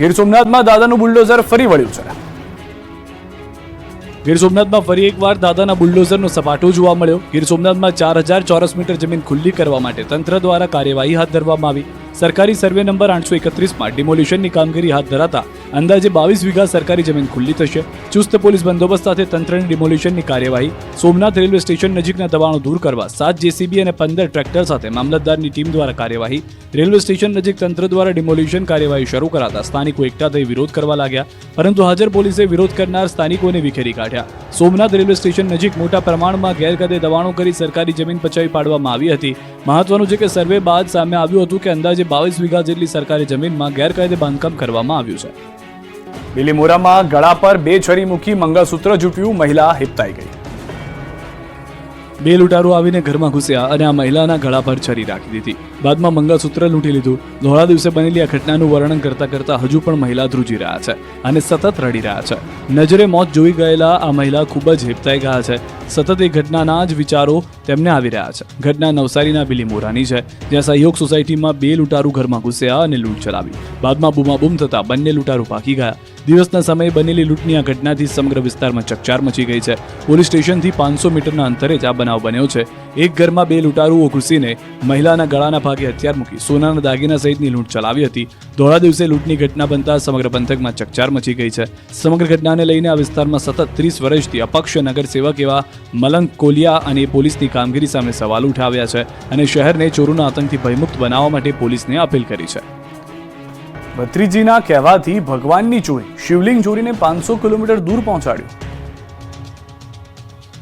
ગીર સોમનાથમાં દાદાનું બુલડોઝર ફરી વળ્યું છે. ગીર સોમનાથમાં ફરી એકવાર દાદાના બુલડોઝરનો સપાટો જોવા મળ્યો. ગીર સોમનાથમાં 4000 ચોરસ મીટર જમીન ખુલ્લી કરવા માટે તંત્ર દ્વારા કાર્યવાહી હાથ ધરવામાં આવી. સરકારી સર્વે નંબર 831માં ડિમોલિશનની કામગીરી હાથ ધરાતા અંદાજે 22 વીઘા સરકારી જમીન ખુલ્લી થશે. ચુસ્ત પોલીસ બંદોબસ્ત સાથે તંત્રની ડિમોલિશનની કાર્યવાહી. સોમનાથ રેલવે સ્ટેશન નજીકના દબાણો દૂર કરવા 7 જેસીબી અને 15 ટ્રેક્ટર સાથે મામલતદારની ટીમ દ્વારા કાર્યવાહી. રેલવે સ્ટેશન નજીક તંત્ર દ્વારા ડિમોલિશન કાર્યવાહી શરૂ કરાતા સ્થાનિકો એકઠા થઈ વિરોધ કરવા લાગ્યા, પરંતુ હાજર પોલીસે વિરોધ કરનાર સ્થાનિકોને વિખેરી કાઢ્યા. સોમનાથ રેલવે સ્ટેશન નજીક મોટા પ્રમાણમાં ગેરકાયદે દબાણો કરી સરકારી જમીન પચાવી પાડવામાં આવી હતી. મહત્વનું છે કે સર્વે બાદ સામે આવ્યું હતું કે અંદાજે 22 વીઘા જેટલી સરકારી જમીનમાં ગેરકાયદે બાંધકામ કરવામાં આવ્યું છે. બિલીમોરામાં ગળા પર 2 છરી મૂકી મંગળસૂત્ર જૂટ્યું, મહિલા હિપતાઈ ગઈ. 2 લૂંટારો આવીને ઘરમાં ઘૂસ્યા અને આ મહિલાના ગળા પર છરી રાખી દીધી. બાદમાં મંગળસૂત્ર લૂંટી લીધું. ધોળા દિવસે બનેલી આ ઘટનાનું વર્ણન કરતા હજુ પણ મહિલા ધ્રુજી રહ્યા છે અને સતત રડી રહ્યા છે. નજરે મોત જોઈ ગયેલા આ મહિલા ખૂબ જ હિપતાઈ ગયા છે. સતત એ ઘટનાના જ વિચારો તેમને આવી રહ્યા છે. ઘટના નવસારીના બિલીમોરાની છે, જ્યાં સહયોગ સોસાયટીમાં 2 લૂંટારૂ ઘરમાં ઘૂસ્યા અને લૂંટ ચલાવી. બાદમાં બૂમાબૂમ થતા બંને લૂંટારૂ ભાગી ગયા. દિવસના સમયે બનેલી લૂંટની આ ઘટનાથી સમગ્ર વિસ્તારમાં ચકચાર મચી ગઈ છે. પોલીસ સ્ટેશનથી 500 મીટરના અંતરે જ આ બનાવ બન્યો છે. એક ઘરમાં 2 લૂંટારૂઓ ઘૂસીને મહિલાના ગળાના ભાગે હથિયાર મૂકી સોનાના દાગીના સહિતની લૂંટ ચલાવી હતી. ધોળા દિવસે લૂંટની ઘટના બનતા સમગ્ર પંથકમાં ચકચાર મચી ગઈ છે. સમગ્ર ઘટનાને લઈને આ વિસ્તારમાં સતત 30 વર્ષથી અપક્ષ નગરસેવક એવા મલંગ કોલિયા અને પોલીસની કામગીરી સામે સવાલ ઉઠાવ્યા છે અને શહેરને ચોરોના આતંકથી ભયમુક્ત બનાવવા માટે પોલીસને અપીલ કરી છે. ભત્રીજીના કહેવાથી ભગવાનની ચોરી, શિવલિંગ ચોરીને 500 કિલોમીટર દૂર પહોંચાડ્યું.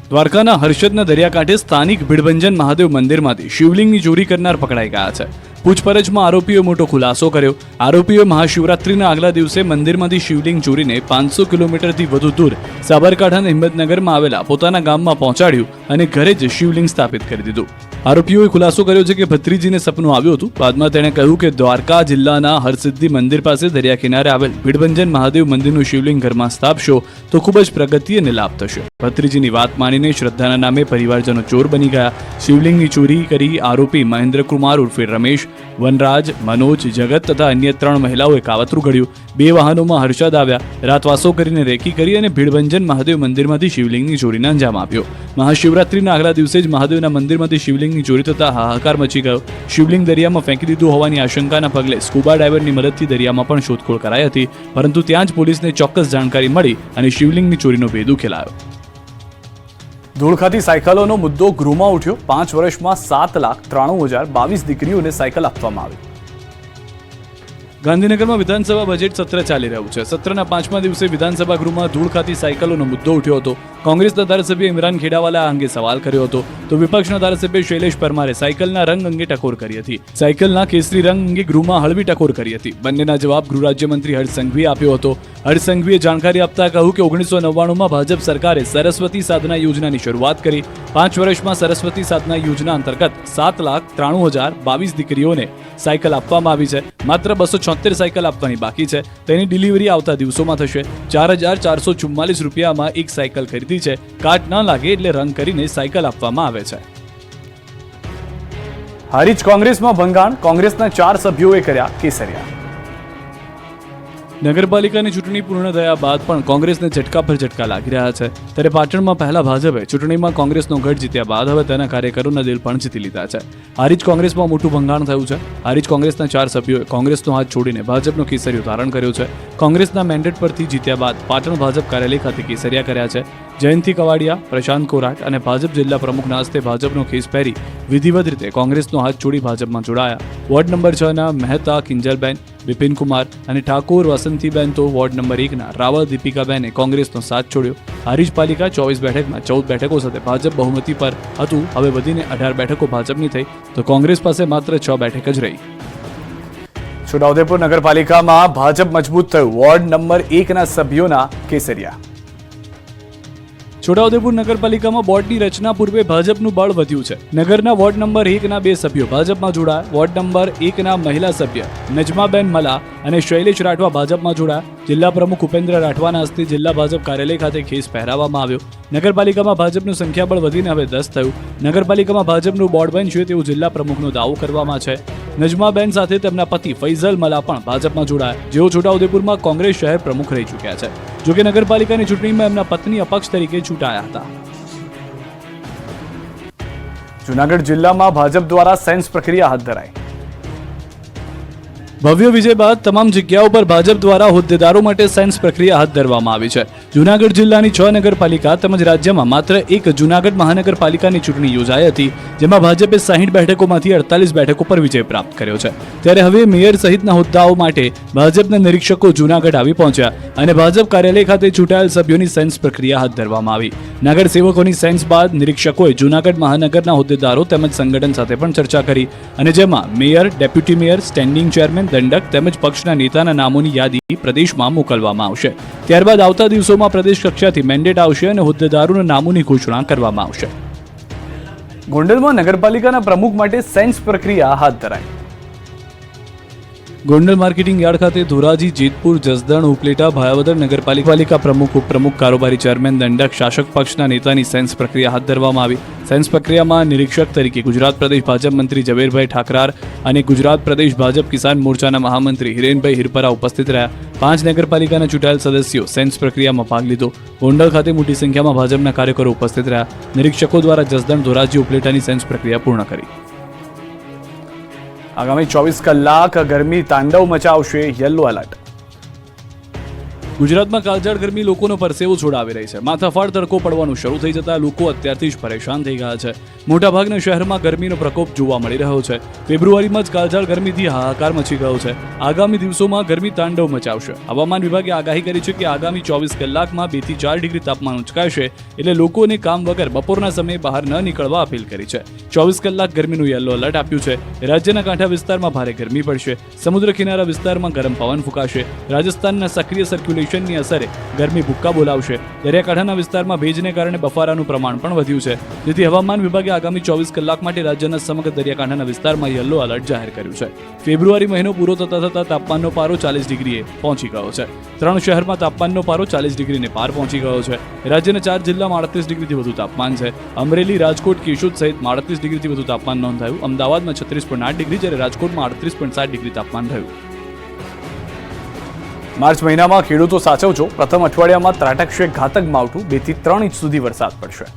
દ્વારકાના હર્ષદના દરિયાકાંઠે સ્થાનિક ભીડભંજન મહાદેવ મંદિરમાંથી શિવલિંગની ચોરી કરનાર પકડાઈ ગયા છે. પૂછપરછમાં આરોપીઓએ મોટો ખુલાસો કર્યો. આરોપીઓએ મહાશિવરાત્રીના આગલા દિવસે મંદિરમાંથી શિવલિંગ ચોરીને 500 કિલોમીટરથી વધુ દૂર સાબરકાંઠાના હિંમતનગરમાં આવેલા પોતાના ગામમાં પહોંચાડ્યું અને ઘરે જ શિવલિંગ સ્થાપિત કરી દીધું. આરોપીઓએ ખુલાસો કર્યો છે કે ભત્રીજીને સપનું આવ્યું હતું. બાદમાં તેણે કહ્યું કે દ્વારકા જિલ્લાના હરસિદ્ધિ મંદિર પાસે દરિયા કિનારે આવેલ ભીડભંજન મહાદેવ મંદિરનું શિવલિંગ ઘરમાં સ્થાપશો તો ખૂબ જ પ્રગતિ અને લાભ થશે. ભત્રીજીની વાત માનીને શ્રદ્ધાના નામે પરિવારજનો ચોર બની ગયા. શિવલિંગની ચોરી કરી આરોપી મહેન્દ્રકુમાર ઉર્ફે રમેશ, વનરાજ, મનોજ, જગત તથા અન્ય 3 મહિલાઓએ કાવતરું ઘડ્યું. 2 વાહનોમાં હર્ષદ આવ્યા. રાતવાસો કરીને રેકી કરી અને ભીડભંજન મહાદેવ મંદિરમાંથી શિવલિંગની ચોરીને અંજામ આપ્યો. મહાશિવરાત્રીના આગલા દિવસે જ મહાદેવના મંદિરમાંથી શિવલિંગની ચોરી થતા હાહાકાર મચી ગયો. શિવલિંગ દરિયામાં ફેંકી દીધું હોવાની આશંકાના પગલે સ્કુબા ડાઇવરની મદદથી દરિયામાં પણ શોધખોળ કરાઈ હતી, પરંતુ ત્યાં જ પોલીસને ચોક્કસ જાણકારી મળી અને શિવલિંગની ચોરીનો ભેદ ઉકેલાયો. ધૂળ ખાતી સાયકલોનો મુદ્દો ગૃહમાં ઉઠ્યો. 5 વર્ષમાં 7,93,022 દીકરીઓને સાયકલ આપવામાં આવી. ગાંધીનગરમાં વિધાનસભા બજેટ સત્ર ચાલી રહ્યું છે. સત્રના 5મા દિવસે વિધાનસભા ગૃહમાં ધૂળ ખાતી સાયકલોનો મુદ્દો ઉઠ્યો હતો. કોંગ્રેસના ધારાસભ્ય ઇમરાન ખેડાવાલા આ અંગે સવાલ કર્યો હતો, તો વિપક્ષના ધારાસભ્ય શૈલેષ પરમારે સાયકલના રંગ અંગે ટકોર કરી હતી. સાયકલના કેસરી રંગ અંગે ગૃહમાં હળવી ટકોર કરી હતી. બંનેના જવાબ ગૃહ રાજ્યમંત્રી હર્ષ સંઘવીએ આપ્યો હતો. હર્ષ સંઘવીએ જાણકારી આપતા કહ્યું કે 1999માં ભાજપ સરકારે સરસ્વતી સાધના યોજનાની શરૂઆત કરી. 5 વર્ષમાં સરસ્વતી સાધના યોજના અંતર્ગત 7,93,022 દીકરીઓને સાયકલ આપવામાં આવી છે. માત્ર 276 સાયકલ આપવાની બાકી છે. તેની ડિલિવરી આવતા દિવસોમાં થશે. 4,444 રૂપિયામાં એક સાયકલ ખરીદી છે. કાર્ડ ન લાગે એટલે રંગ કરીને સાયકલ આપવામાં આવે છે. હારીજ કોંગ્રેસમાં ભંગાણ, કોંગ્રેસના 4 સભ્યોએ કર્યા કેસરિયા. નગરપાલિકાની ચૂંટણી પૂર્ણ થયા બાદ પણ કોંગ્રેસને ઝટકા પર ઝટકા લાગી રહ્યા છે. ત્યારે પાટણમાં પહેલા ભાજપે ચૂંટણીમાં કોંગ્રેસનો ગઢ જીત્યા બાદ હવે તેના કાર્યકરોના દિલ પણ જીતી લીધા છે. હારીજ કોંગ્રેસમાં મોટું ભંગાણ થયું છે. હારીજ કોંગ્રેસના 4 સભ્યોએ કોંગ્રેસનો હાથ છોડીને ભાજપનો કેસરિયો ધારણ કર્યો છે. કોંગ્રેસના મેન્ડેટ પરથી જીત્યા બાદ પાટણ ભાજપ કાર્યાલય ખાતે કેસરિયા કર્યા છે. જયંતિ કવાડિયા, પ્રશાંત કોરાટ અને ભાજપ જિલ્લા પ્રમુખના હસ્તે ભાજપનો ખેસ પહેરી વિધિવત રીતે કોંગ્રેસનો હાથ છોડી ભાજપમાં જોડાયા. વોર્ડ નંબર 6ના મહેતા કિંજલબેન, વિપિન કુમાર અને ઠાકોર વસંતીબેન તો વોર્ડ નંબર 1ના રાવળ દીપિકાબેને કોંગ્રેસનો સાથ છોડ્યો. હારીજ પાલિકા 24 બેઠકમાં 14 બેઠકો સાથે ભાજપ બહુમતી પર હતું. હવે વધીને 18 બેઠકો ભાજપની થઈ તો કોંગ્રેસ પાસે માત્ર 6 બેઠક જ રહી. છોટાઉદેપુર નગરપાલિકામાં ભાજપ મજબૂત થયું. વોર્ડ નંબર 1ના સભ્યોના કેસરિયા. છોટાઉદેપુર નગરપાલિકામાં બોર્ડની રચના પૂર્વે ભાજપનું બળ વધ્યું છે. નગરના વોર્ડ નંબર 1ના 2 સભ્યો ભાજપમાં જોડાયા. વોર્ડ નંબર 1ના મહિલા સભ્ય નજમાબેન મલા અને શૈલેષ રાઠવા ભાજપમાં જોડાયા. જિલ્લા પ્રમુખ ઉપેન્દ્ર રાઠવાના હસ્તે જિલ્લા ભાજપ કાર્યાલય ખાતે ખેસ પહેરાવવામાં આવ્યો. નગરપાલિકામાં ભાજપનું સંખ્યાબળ વધીને હવે 10 થયું. નગરપાલિકામાં ભાજપનું બોર્ડ બનશે તેવું જિલ્લા પ્રમુખનો દાવો કરવામાં છે. નજમાબેન સાથે તેમના પતિ ફૈઝલ મલા પણ ભાજપમાં જોડાયા, જેઓ છોટાઉદેપુરમાં કોંગ્રેસ શહેર પ્રમુખ રહી ચૂક્યા છે. જોકે નગરપાલિકાની ચૂંટણીમાં એમના પત્ની અપક્ષ તરીકે ચૂંટાયા હતા. જૂનાગઢ જિલ્લામાં ભાજપ દ્વારા સેન્સ પ્રક્રિયા હાથ ધરાઈ. ભવ્ય વિજય બાદ તમામ જગ્યાઓ પર ભાજપ દ્વારા હોદ્દેદારો માટે સેન્સ પ્રક્રિયા હાથ ધરવામાં આવી છે. જૂનાગઢ જિલ્લાની 6 નગરપાલિકા તેમજ રાજ્યમાં માત્ર એક જૂનાગઢ મહાનગરપાલિકાની ચૂંટણી યોજાઈ હતી, જેમાં ભાજપે 60 બેઠકોમાંથી 48 બેઠકો પર વિજય પ્રાપ્ત કર્યો છે. ત્યારે હવે મેયર સહિતના હોદ્દાઓ માટે ભાજપના નિરીક્ષકો જૂનાગઢ આવી પહોંચ્યા અને ભાજપ કાર્યાલય ખાતે ચૂંટાયેલ સભ્યોની સેન્સ પ્રક્રિયા હાથ ધરવામાં આવી. નગર સેવકોની સેન્સ બાદ નિરીક્ષકોએ જૂનાગઢ મહાનગરના હોદ્દેદારો તેમજ સંગઠન સાથે પણ ચર્ચા કરી અને જેમાં mayor, deputy mayor, standing chairman, દંડક તેમજ પક્ષના નેતાના નામોની યાદી પ્રદેશમાં મોકલવામાં આવશે. ત્યારબાદ આવતા દિવસોમાં પ્રદેશ કક્ષાથી મેન્ડેટ આવશે અને હોદ્દેદારોના નામોની ઘોષણા કરવામાં આવશે. ગોંડલમાં નગરપાલિકાના પ્રમુખ માટે સેન્સ પ્રક્રિયા હાથ ધરાઈ. ગોંડલ માર્કેટિંગ યાર્ડ ખાતે ધોરાજી, જેતપુર, જસદણ, ઉપલેટા, ભાયાવદર નગરપાલિકા પ્રમુખ, ઉપપ્રમુખ, કારોબારી ચેરમેન, દંડક, શાસક પક્ષના નેતાની સેન્સ પ્રક્રિયા હાથ ધરવામાં આવી. સેન્સ પ્રક્રિયામાં નિરીક્ષક તરીકે ગુજરાત પ્રદેશ ભાજપ મંત્રી ઝવેરભાઈ ઠાકરાર અને ગુજરાત પ્રદેશ ભાજપ કિસાન મોરચાના મહામંત્રી હિરેનભાઈ હિરપરા ઉપસ્થિત રહ્યા. 5 નગરપાલિકાના ચૂંટાયેલ સદસ્યો સેન્સ પ્રક્રિયામાં ભાગ લીધો. ગોંડલ ખાતે મોટી સંખ્યામાં ભાજપના કાર્યકરો ઉપસ્થિત રહ્યા. નિરીક્ષકો દ્વારા જસદણ, ધોરાજી, ઉપલેટાની સેન્સ પ્રક્રિયા પૂર્ણ કરી. આગામી 24 કલાક ગરમી તાંડવ મચાવશે, યલો એલર્ટ. ગુજરાતમાં કાળઝાળ ગરમી લોકોનો પરસેવો છોડાવી રહી છે. માથાફાડ તડકો પડવાનું શરૂ થઈ જતા લોકો અત્યારથી જ પરેશાન થઈ ગયા છે. મોટાભાગના શહેરમાં ગરમીનો પ્રકોપ જોવા મળી રહ્યો છે. ફેબ્રુઆરીમાં જ કાળઝાળ ગરમીથી હાહાકાર મચી ગયો છે. આગામી દિવસોમાં ગરમી તાંડવ મચાવશે. હવામાન વિભાગે આગાહી કરી છે કે આગામી 24 કલાકમાં 2 થી 4 ડિગ્રી તાપમાન ઉંચકાશે, એટલે લોકોને કામ વગર બપોરના સમયે બહાર ન નીકળવા અપીલ કરી છે. 24 કલાક ગરમીનું યલો એલર્ટ આપ્યું છે. રાજ્યના કાંઠા વિસ્તારમાં ભારે ગરમી પડશે. સમુદ્ર કિનારા વિસ્તારમાં ગરમ પવન ફૂંકાશે. રાજસ્થાનના સક્રિય સર્ક્યુલેશનની અસરે ગરમી ભૂક્કા બોલાવશે. દરિયાકાંઠાના વિસ્તારમાં ભેજને કારણે બફારાનું પ્રમાણ પણ વધ્યું છે, જેથી હવામાન વિભાગે આગામી 24 કલાક માટે રાજ્યના સમગ્ર દરિયાકાંઠાના વિસ્તારમાં યલો એલર્ટ જાહેર કર્યું છે. ફેબ્રુઆરી મહિનો પૂરો થતા તાપમાનનો પારો 40 ડિગ્રીએ પહોંચી ગયો છે. 3 શહેરમાં તાપમાનનો પારો 40 ડિગ્રીને પાર પહોંચી ગયો છે. રાજ્યના 4 જિલ્લામાં 38 ડિગ્રીથી વધુ તાપમાન છે. અમરેલી, રાજકોટ, કેશોદ સહિત 38 ડિગ્રીથી વધુ તાપમાન નોંધાયું. અમદાવાદમાં 36.8 ડિગ્રી, જ્યારે રાજકોટમાં 38.7 ડિગ્રી તાપમાન રહ્યું. માર્ચ મહિનામાં ખેડૂતો સાચવજો, પ્રથમ અઠવાડિયામાં ત્રાટકશે ઘાતક માવઠું. 2 થી 3 ઇંચ સુધી વરસાદ પડશે.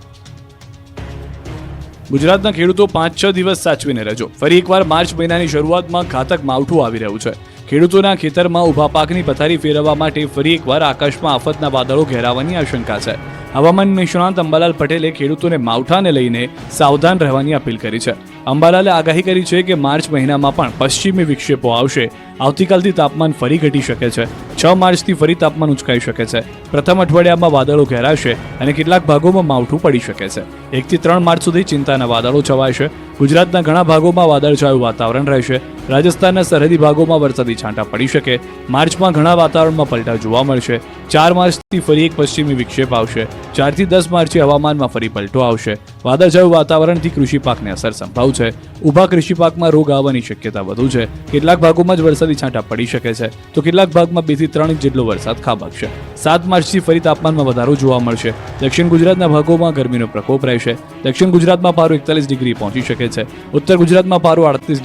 ગુજરાતના ખેડૂતો 5-6 દિવસ સાચવીને રહેજો. ફરી એકવાર માર્ચ મહિનાની શરૂઆતમાં ઘાતક માવઠું આવી રહ્યું છે. ખેડૂતોના ખેતરમાં ઊભા પાકની પથારી ફેરવવા માટે ફરી એકવાર આકાશમાં આફતના વાદળો ઘેરાવાની આશંકા છે. હવામાન નિષ્ણાંત અંબાલાલ પટેલે ખેડૂતોને માવઠાને લઈને સાવધાન રહેવાની અપીલ કરી છે. અંબાલાલે આગાહી કરી છે કે માર્ચ મહિનામાં પણ પશ્ચિમી વિક્ષેપો આવશે. આવતીકાલથી તાપમાન ફરી ઘટી શકે છે. 6 માર્ચથી ફરી તાપમાન ઉંચકાઈ શકે છે. પ્રથમ અઠવાડિયામાં વાદળો ઘેરાશે અને કેટલાક ભાગોમાં માવઠું પડી શકે છે. 1 થી 3 માર્ચ સુધી ચિંતાના વાદળો છવાશે. ગુજરાતના ઘણા ભાગોમાં વાદળછાયું વાતાવરણ રહેશે. રાજસ્થાનના સરહદી ભાગોમાં વરસાદી છાંટા પડી શકે. માર્ચમાં ઘણા વાતાવરણમાં પલટા જોવા મળશે. 4 માર્ચથી ફરી એક પશ્ચિમી વિક્ષેપ આવશે. 4 થી 10 માર્ચે હવામાનમાં ફરી પલટો આવશે. વાદળછાયું વાતાવરણથી કૃષિ પાકને અસર સંભવ છે. ઊભા કૃષિ પાકમાં રોગ આવવાની શક્યતા વધુ છે. કેટલાક ભાગોમાં જ વરસાદી છાંટા પડી શકે છે, તો કેટલાક ભાગમાં 2 થી 3 ઇંચ જેટલો વરસાદ ખાબકશે. 7 માર્ચથી ફરી તાપમાનમાં વધારો જોવા મળશે. દક્ષિણ ગુજરાતના ભાગોમાં ગરમીનો પ્રકોપ રહેશે. દક્ષિણ ગુજરાતમાં પારો 41 ડિગ્રી પહોંચી શકે છે. ઉત્તર ગુજરાતમાં પારો 38